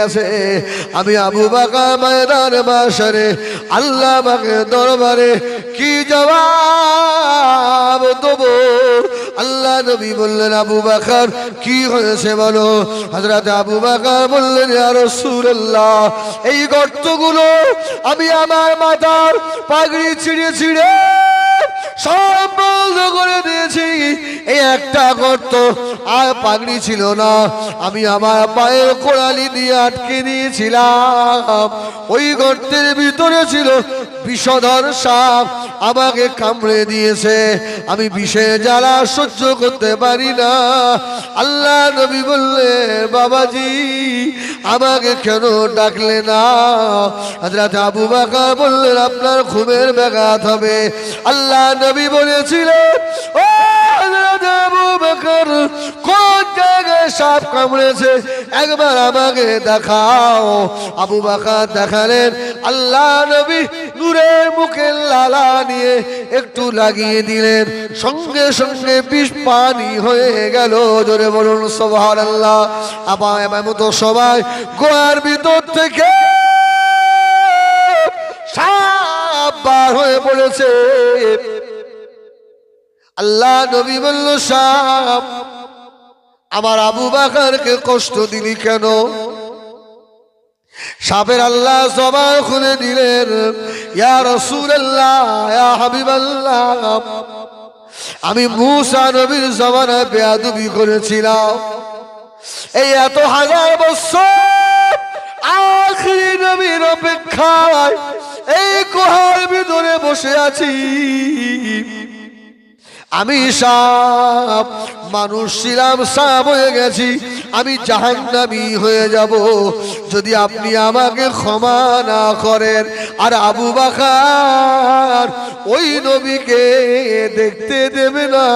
গেছে। আমি আবু বকর ময়দান মাশরে আল্লাহ পাকের দরবারে কি জবাব দেব? আল্লাহ নবী বললেন, আবু বকর কি হয়েছে বলো? হযরত আবু বকর বললেন, ইয়া রাসূলুল্লাহ, এই গর্তগুলো আমি আমার মাথার পাগড়ি ছিঁড়ে ছিঁড়ে সব বন্ধ করে দিয়েছি। এই একটা গর্ত আর পাগড়ি ছিল না, আমি আমার পায়ের কোড়ালি দিয়ে আটকে দিয়েছিলাম। ওই গর্তের ভিতরে ছিল বিষধর সাপ, আমাকে কামড়ে দিয়েছে। আমি বিষের জ্বালা সহ্য করতে পারি না। আল্লাহ নবী বললেন, বাবাজি আমাকে কেন ডাকলে না? হযরত আবু বকর বললেন, আপনার ঘুমের ব্যাঘাত হবে। আল্লাহ নবী বলেছিলেন, ও হযরত আবু বকর, কোন জায়গায় সাপ কামড়েছে একবার আমাকে দেখাও। আবু বকর দেখালেন। আল্লাহ নবী নূরের মুখে লালা নিয়ে একটু লাগিয়ে দিলেন, সঙ্গে সঙ্গে বিষ পানি হয়ে গেল। জোরে বলুন সুবহানাল্লাহ। আবার মতো সবাই গোয়ার ভিতর থেকে সাপ বার হয়ে পড়েছে। আল্লাহ নবী বলল, সাপ আমার আবু বকরকে কষ্ট দিলি কেন? সাপের আল্লাহ জবান খুলে দিলেন, ইয়া রাসূলুল্লাহ, ইয়া হাবিবাল্লাহ, আমি মূসা নবীর জামানায় বেয়াদবি করেছিলাম। এই এত হাজার বছর আখিরি নবীর অপেক্ষায় এই গুহার ভিতরে বসে আছি। আমি সাপ, মানুষ ছিলাম, সাপ হয়ে গেছি। আমি জাহান্নামী হয়ে যাব যদি আপনি আমাকে ক্ষমা না করেন। আর আবু বকর ওই নবীকে দেখতে দেবে না,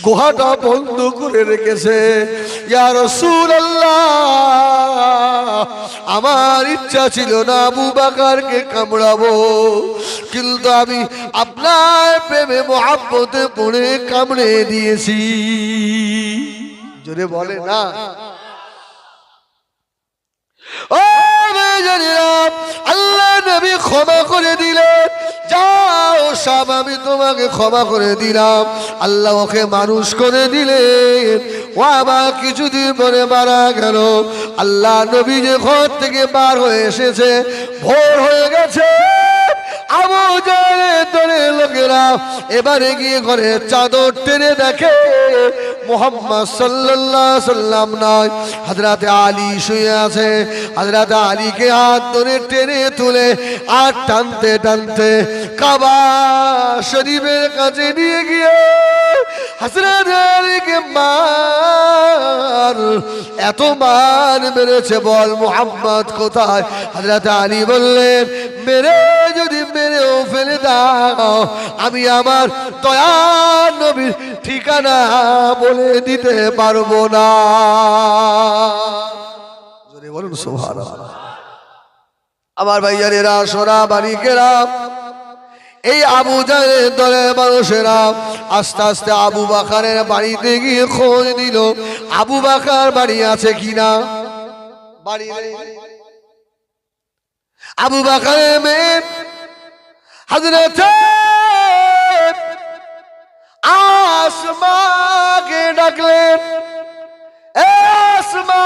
গুহাটা বন্ধ করে রেখেছে। ইয়া রাসূলুল্লাহ, আমার ইচ্ছা ছিল না আবু বকরকে কামড়াবো, কিন্তু আমি আপনার প্রেমে মহব্বতে পড়ে কামড়ে দিয়েছি। জোরে বলে না। ও বেজানিরা, আল্লাহ নবী ক্ষমা করে দিলেন। যাও সাপ, আমি তোমাকে ক্ষমা করে দিলাম। আল্লাহ ওকে মানুষ করে দিলেন। ও আবার কিছুদিন পরে মারা গেল। আল্লাহ নবী যে ঘর থেকে বার হয়ে এসেছে, ভোর হয়ে গেছে। আবু জাহেলের দলের লোকেরা এবারে গিয়ে ঘরে চাদর টেনে দেখে মুহাম্মদ সাল্লাল্লাহু আলাইহি সাল্লাম নয়, হযরত আলী শুয়ে আছে। হযরত আলীকে হাত ধরে টেনে তুলে আর টানতে টানতে কাবা শরীফের কাছে নিয়ে গিয়ে হযরত আলীকে মার, এত মার মেরেছে, বল মুহাম্মদ কোথায়? হযরত আলী বললেন, মেরে যদি মেরেও ফেলে দাও, আমি আমার দয়ার নবীর ঠিকানা বলে দিতে পারবো না। জোরে বলুন সুবহানাল্লাহ। আমার ভাইয়ারেরা, সোনা বাড়িকেরা, এই আবু জাহেলের দলের মানুষেরা আস্তে আস্তে আবু বকরের বাড়িতে গিয়ে খোঁজ নিল আবু বকর বাড়ি আছে কিনা। বাড়ি নেই। আবু বকরের মেয়ে হযরত আসমাকে ডাকলেন, এ আসমা,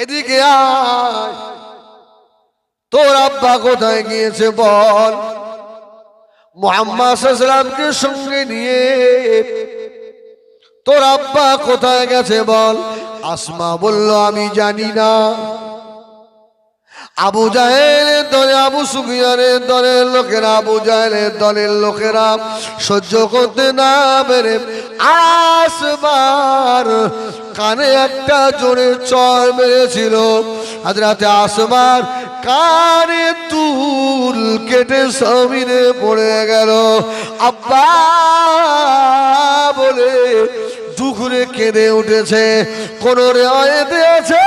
এদিকে আয়, তোর আব্বা কোথায় গিয়েছে বল। মুহাম্মদ সাল্লাল্লাহু আলাইহি ওয়াসাল্লামকে সঙ্গে নিয়ে তোর আব্বা কোথায় গেছে বল। আসমা বলল, আমি জানি না। আবু জাহেলের দলে, আবু সুফিয়ানের দলের লোকেরা, আবু জাহেলের দলের লোকেরা সহ্য করতে না পেরে আসমার কানে একটা জোরে চড় মেরেছিল। হযরত আসমার কানে চুল কেটে জমিনে পড়ে গেল। আব্বা বলে দুখরে কেঁদে উঠেছে। কোন রিওয়ায়েতে আছে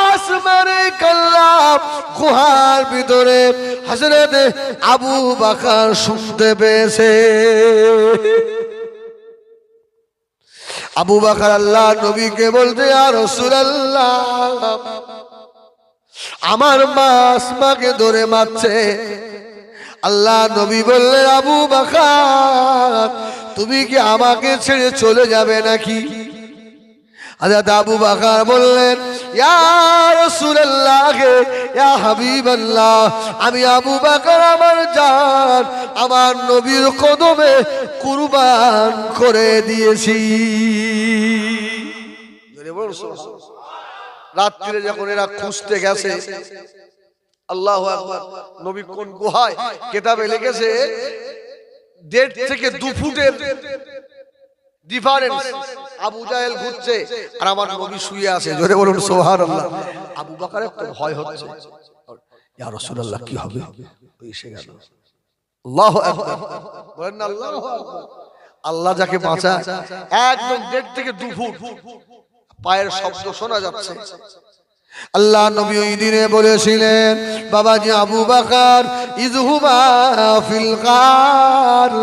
আসমানে কাল্লাম গুহার ভিতরে হযরত আবু বকর শুনতে পেয়েছে। আবু বকর আল্লাহ নবীকে বলতে, ইয়া রাসূলুল্লাহ, আমার মা আসমাকে ধরে মারছে। আল্লাহ নবী বললেন, আবু বকর, তুমি কি আমাকে ছেড়ে চলে যাবে নাকি? হযরত আবু বকর বললেন, ইয়া রাসূলুল্লাহ, ইয়া হাবিবাল্লাহ, আমি আবু বকর আমার জান আমার নবীর কদমে কুরবান করে দিয়েছি। রাত্রে যখন এরা খুঁজতে গেছে, আল্লাহু আকবার, নবী কোন গুহায়, কিতাবে লিখেছে 1.5 থেকে 2 ফুটের ডিফারেন্স। আবু জাহেল ঘুরছে আর আমার নবী শুয়ে আছে। জোরে বলুন সুবহানাল্লাহ। আবু বকরের তো ভয় হচ্ছে, ইয়া রাসূলুল্লাহ কি হবে? এসে গেল। আল্লাহু আকবার, বলেন না আল্লাহু আকবার। আল্লাহ যাকে বাঁচায়, একদম 1.5 থেকে 2 ফুট পায়ের শব্দ শোনা যাচ্ছে। আল্লাহ নবী ওই দিনে বলেছিলেন, বাবাজি আবু বকর, ইযহুমা ফিল গার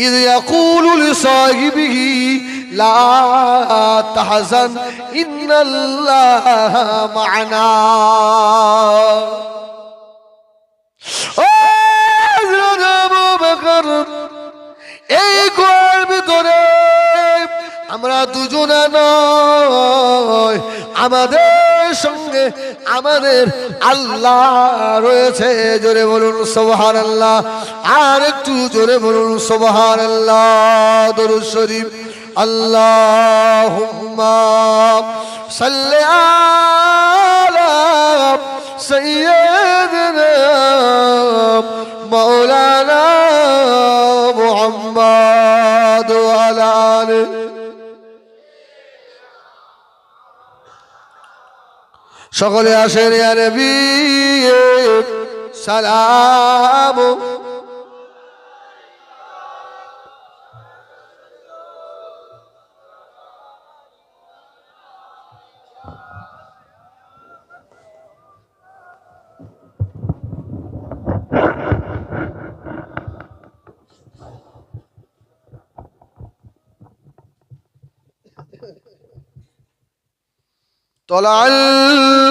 إذ يقول لصاحبه لا تحزن إن الله معنا। আবু বকর, এই গুহার ভিতরে আমরা দুজনে নয়, আমাদের সঙ্গে আমাদের আল্লাহ রয়েছে। জোরে বলুন সুবহানাল্লাহ। আর একটু জোরে বলুন সুবহানাল্লাহ। দরুদ শরীফ। আল্লাহুম্মা সাল্লি আলা সাইয়্যিদিনা মাওলানা মুহাম্মদ ওয়া আলা আলিহি। সকলে আসেন, ইয়া নবী সালাম। طلع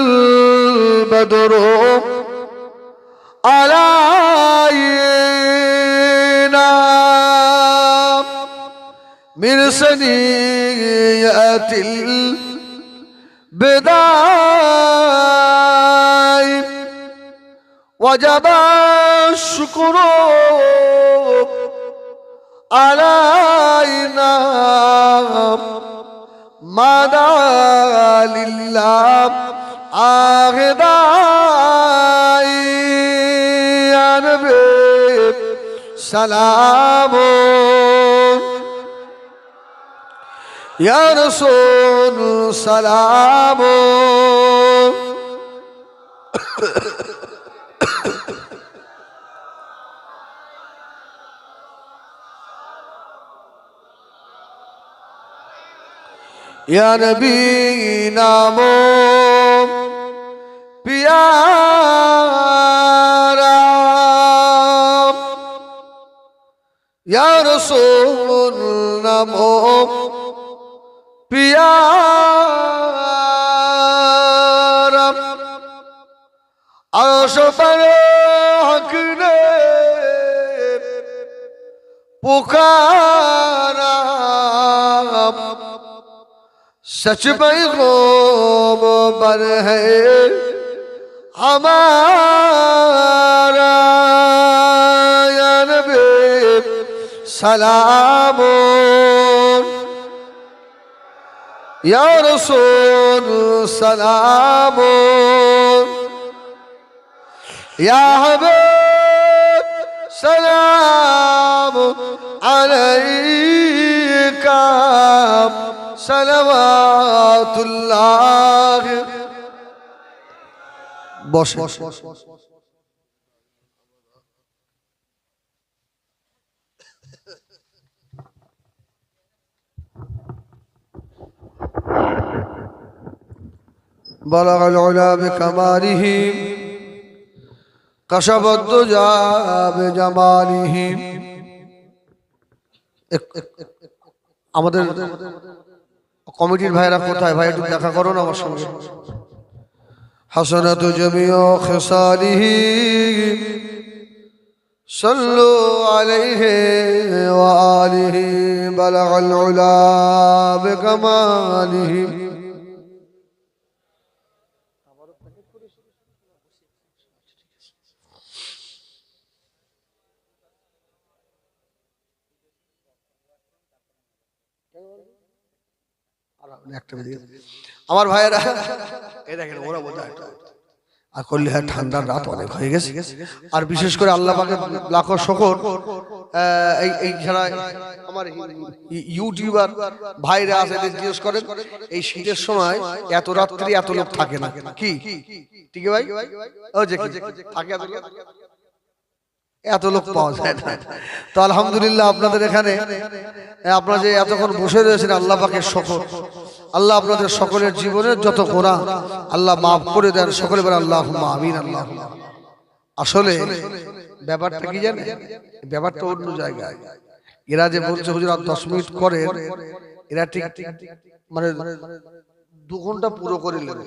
البدر علينا من ثنيات البداء وجب الشكر علينا ما دعا لله آغداء يا نبي سلام يا رسول سلام या नबी नामो प्यारा या रसूल नामो प्यारा अर्श पर हक ने पुकारा सच पैगंबर है हमारा या नबी सलाम या रसूल सलाम या हबीब सलाम अलैका सलावातुल्लाह। বসে بلغ العلا بكماله كشف الدجى بجماله আমাদের কমিটির ভাইরা কোথায়? ভাই একটু দেখা করো না আমার সঙ্গে। হাসানাতু জামিউ খিসালিহি সাল্লু আলাইহি ওয়া আলিহি বালাগাল উলা বিকামালিহি। আমার ভাইয়েরা এই দেখেন ওরা বোঝা আর করলে হ্যাঁ ঠান্ডার রাত অনেক হয়ে গেছে। আর বিশেষ করে আল্লাহ পাকের লাখো শকর এই যারা আমার ইউটিউবার ভাইরা আছে জিজ্ঞেস করেন এই শীতের সময় এত রাত্রি এত লোক থাকে না কি ঠিক ভাই? ও যে থাকে এত লোক পাওয়া যায় না। তো আলহামদুলিল্লাহ আপনাদের এখানে আপনারা যে এতক্ষণ বসে রয়েছেন আল্লাহ পাকের শকর। আল্লাহ আপনাদের সকলের জীবনের যত গোনাহ আল্লাহ মাফ করে দেন। সকলে বলেন আল্লাহুম্মা আমিন। আল্লাহ আসলে ব্যাপারটা কি জানেন? ব্যাপারটা অন্য জায়গায়। এরা যে বলছে হুজুর আর 10 মিনিট করেন, এরা ঠিক মানে 2 ঘন্টা পুরো করে নেবে।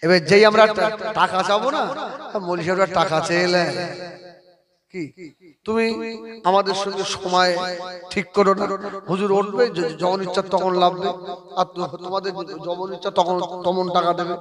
এবার যেই আমরা টাকা চাবো না, মৌলভী সাহেবরা টাকা চেয়ে কি তুমি আমাদের সঙ্গে সময় ঠিক করো না, হুজুর উঠবে যখন ইচ্ছা তখন লাভবে, আর তোমাদের যখন ইচ্ছা তখন টাকা দেবে।